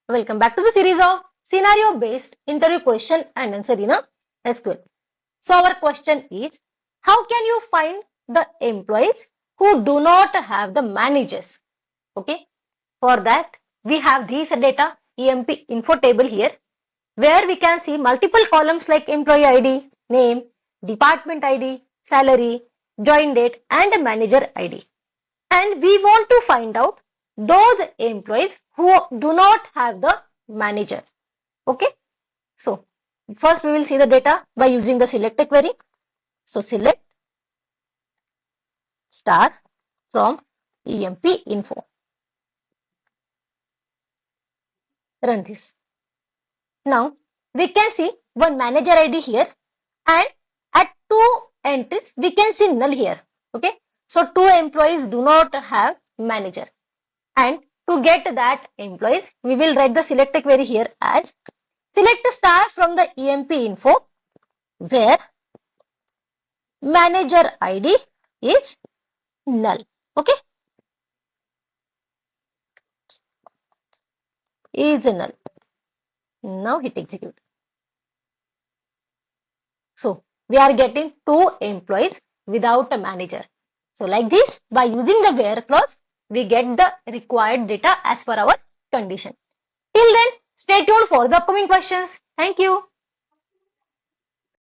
Welcome back to the series of scenario based interview question and answer in a SQL. So our question is, how can you find the employees who do not have the managers? Okay, for that we have these data EMP info table here, where we can see multiple columns like employee ID, name, department ID, salary, join date and manager ID. And we want to find out those employees who do not have the manager. Okay, so first we will see the data by using the select query. So select star from EMP info. Run this. Now we can see one manager ID here, and at two entries we can see null here. Okay, so two employees do not have manager, and to get that employees we will write the select query here as select star from the EMP info where manager ID is null. Okay, is null. Now hit execute. So we are getting two employees without a manager. So like this, by using the where clause, we get the required data as per our condition. Till then, stay tuned for the upcoming questions. Thank you.